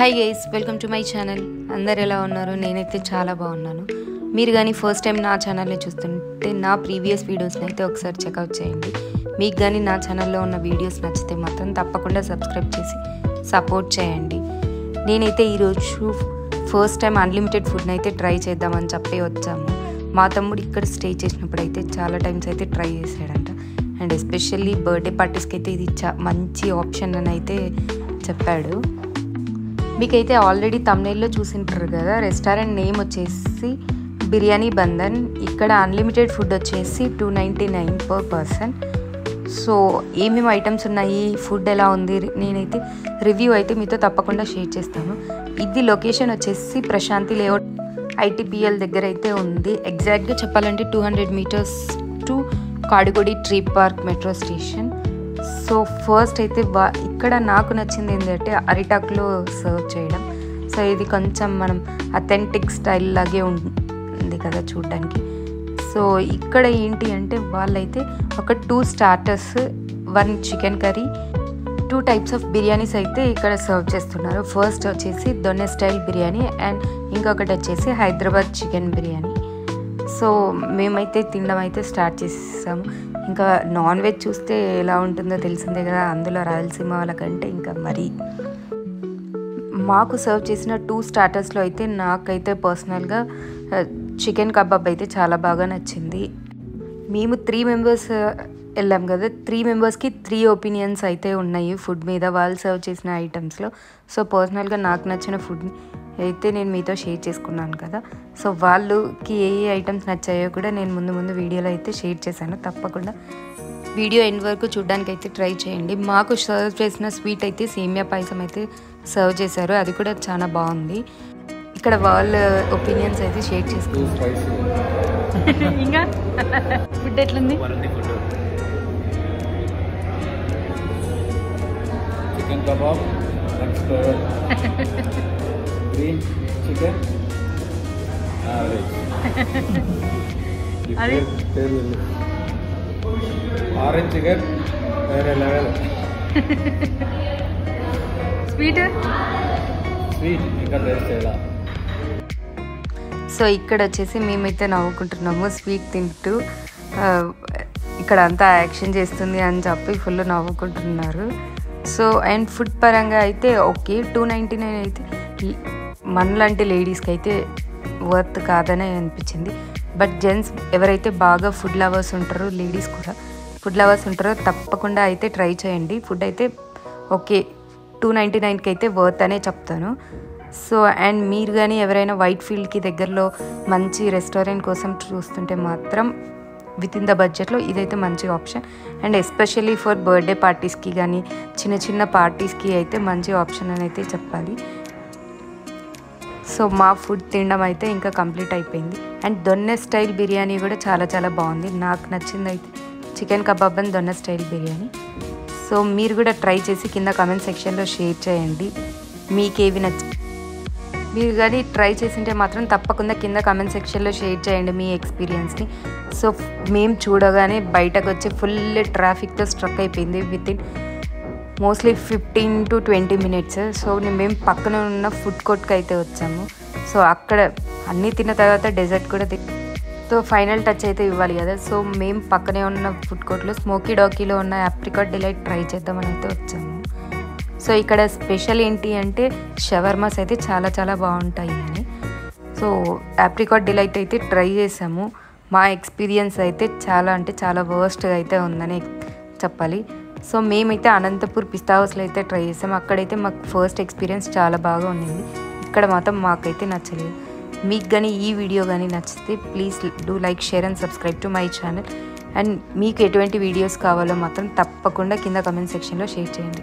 Hi guys, welcome to my channel. అందరు ఎలా ఉన్నారు? నేనైతే చాలా బాగున్నాను. మీరు కానీ ఫస్ట్ టైం నా ఛానల్ని చూస్తుంటే నా ప్రీవియస్ వీడియోస్ని అయితే ఒకసారి చెక్అవుట్ చేయండి. మీకు కానీ నా ఛానల్లో ఉన్న వీడియోస్ నచ్చితే మాత్రం తప్పకుండా సబ్స్క్రైబ్ చేసి సపోర్ట్ చేయండి. నేనైతే ఈరోజు ఫస్ట్ టైం అన్లిమిటెడ్ ఫుడ్ని అయితే ట్రై చేద్దామని చెప్పి వచ్చాము. మా తమ్ముడు ఇక్కడ స్టే చేసినప్పుడు అయితే చాలా టైమ్స్ అయితే ట్రై చేశాడంట. అండ్ ఎస్పెషల్లీ బర్త్డే పార్టీస్కి అయితే ఇది మంచి ఆప్షన్ అని అయితే చెప్పాడు. మీకైతే ఆల్రెడీ తమ్నైల్లో చూసింటారు కదా, రెస్టారెంట్ నేమ్ వచ్చేసి బిర్యానీ బంధన్. ఇక్కడ అన్లిమిటెడ్ ఫుడ్ వచ్చేసి 299 per person. సో ఏమేమి ఐటమ్స్ ఉన్నాయి, ఫుడ్ ఎలా ఉంది, నేనైతే రివ్యూ అయితే మీతో తప్పకుండా షేర్ చేస్తాను. ఇది లొకేషన్ వచ్చేసి ప్రశాంతి లేఅవుట్ ITPL దగ్గర అయితే ఉంది. ఎగ్జాక్ట్గా చెప్పాలంటే 200 meters to Kadugodi tree park metro station. So first అయితే ఇక్కడ నాకు నచ్చింది ఏంటంటే అరిటాకులో సర్వ్ చేయడం. సో ఇది కొంచెం మనం అథెంటిక్ స్టైల్ లాగే ఉంది కదా చూడడానికి. సో ఇక్కడ ఏంటి అంటే వాళ్ళైతే ఒక 2 starters, 1 chicken curry, 2 types of biryanis అయితే ఇక్కడ సర్వ్ చేస్తున్నారు. ఫస్ట్ వచ్చేసి దొన్నె స్టైల్ బిర్యానీ అండ్ ఇంకొకటి వచ్చేసి హైదరాబాద్ చికెన్ బిర్యానీ. సో మేమైతే తినడం అయితే స్టార్ట్ చేసాము. ఇంకా నాన్ వెజ్ చూస్తే ఎలా ఉంటుందో తెలిసిందే కదా, అందులో రాయలసీమ వాళ్ళకంటే ఇంకా మరీ. మాకు సర్వ్ చేసిన 2 startersలో అయితే నాకైతే పర్సనల్గా చికెన్ కబాబ్ అయితే చాలా బాగా నచ్చింది. మేము 3 members వెళ్ళాం కదా, 3 membersకి 3 opinions అయితే ఉన్నాయి ఫుడ్ మీద, వాళ్ళు సర్వ్ చేసిన ఐటమ్స్లో. సో పర్సనల్గా నాకు నచ్చిన ఫుడ్ అయితే నేను మీతో షేర్ చేసుకున్నాను కదా. సో వాళ్ళకి ఏ ఐటమ్స్ నచ్చాయో కూడా నేను ముందు వీడియోలో అయితే షేర్ చేశాను. తప్పకుండా వీడియో ఎండ్ వరకు చూడడానికి అయితే ట్రై చేయండి. మాకు సర్వ్ చేసిన స్వీట్ అయితే సేమియా పాయసం అయితే సర్వ్ చేశారు, అది కూడా చాలా బాగుంది. ఇక్కడ వాళ్ళ ఒపీనియన్స్ అయితే షేర్ చేసుకున్నారు. ఇంకా ఫుడ్ ఎట్లుంది? Chicken kebab, green chicken, orange chicken వేరే లెవెల్. స్వీట్ ఇంకా టేస్ట్ చేయాలా. సో ఇక్కడ వచ్చేసి మేమైతే నవ్వుకుంటున్నాము స్వీట్ తింటూ. ఇక్కడ అంతా యాక్షన్ చేస్తుంది అని చెప్పి ఫుల్ నవ్వుకుంటున్నారు. సో అండ్ ఫుడ్ పరంగా అయితే ఓకే, 299 అయితే మనలాంటి లేడీస్కి అయితే వర్త్ కాదనే అనిపించింది. బట్ జెంట్స్ ఎవరైతే బాగా ఫుడ్ లవర్స్ ఉంటారో, లేడీస్ కూడా ఫుడ్ లవర్స్ ఉంటారో తప్పకుండా అయితే ట్రై చేయండి. ఫుడ్ అయితే ఓకే, 299కి అయితే వర్త్ అనే చెప్తాను. సో అండ్ మీరు కానీ ఎవరైనా వైట్ ఫీల్డ్కి దగ్గరలో మంచి రెస్టారెంట్ కోసం చూస్తుంటే మాత్రం విత్ ఇన్ ద బడ్జెట్లో ఇదైతే మంచి option. And especially for birthday పార్టీస్కి కానీ చిన్న పార్టీస్కి అయితే మంచి ఆప్షన్ అని అయితే చెప్పాలి. సో మా ఫుడ్ తినడం అయితే ఇంకా కంప్లీట్ అయిపోయింది. అండ్ దొన్నె స్టైల్ బిర్యానీ కూడా చాలా బాగుంది. నాకు నచ్చింది అయితే chicken kebab and Donne style biryani. So మీరు కూడా ట్రై చేసి కింద కామెంట్ సెక్షన్లో షేర్ చేయండి మీకేవి నచ్చి. మీరు కానీ ట్రై చేసింటే మాత్రం తప్పకుండా కింద కామెంట్ సెక్షన్లో షేర్ చేయండి మీ ఎక్స్పీరియన్స్ని. సో మేము చూడగానే బయటకు వచ్చి ఫుల్ ట్రాఫిక్తో స్ట్రక్ అయిపోయింది within mostly 15 to 20 minutes. So మేము పక్కన ఉన్న ఫుడ్ కోర్ట్కి అయితే వచ్చాము. సో అక్కడ అన్నీ తిన్న తర్వాత డెజర్ట్ కూడా సో ఫైనల్ టచ్ అయితే ఇవ్వాలి కదా. సో మేము పక్కనే ఉన్న ఫుడ్ కోర్ట్లో స్మోకీ డాకీలో ఉన్న ఆప్రికాట్ డిలైట్ ట్రై చేద్దామని అయితే వచ్చాము. సో ఇక్కడ స్పెషల్ ఏంటి అంటే షవర్మాస్ అయితే చాలా బాగుంటాయి అని. సో ఆప్రికాట్ డిలైట్ అయితే ట్రై చేసాము. మా ఎక్స్పీరియన్స్ అయితే చాలా వర్స్ట్గా అయితే ఉందని చెప్పాలి. సో మేమైతే అనంతపూర్ పిస్తా హౌస్లో అయితే ట్రై చేసాము. అక్కడైతే మాకు ఫస్ట్ ఎక్స్పీరియన్స్ చాలా బాగా ఉండింది. ఇక్కడ మాత్రం మాకైతే నచ్చలేదు. మీకు కానీ ఈ వీడియో కానీ నచ్చితే please do like, share and subscribe to my channel. And మీకు ఎటువంటి వీడియోస్ కావాలో మాత్రం తప్పకుండా కింద కామెంట్ సెక్షన్లో షేర్ చేయండి.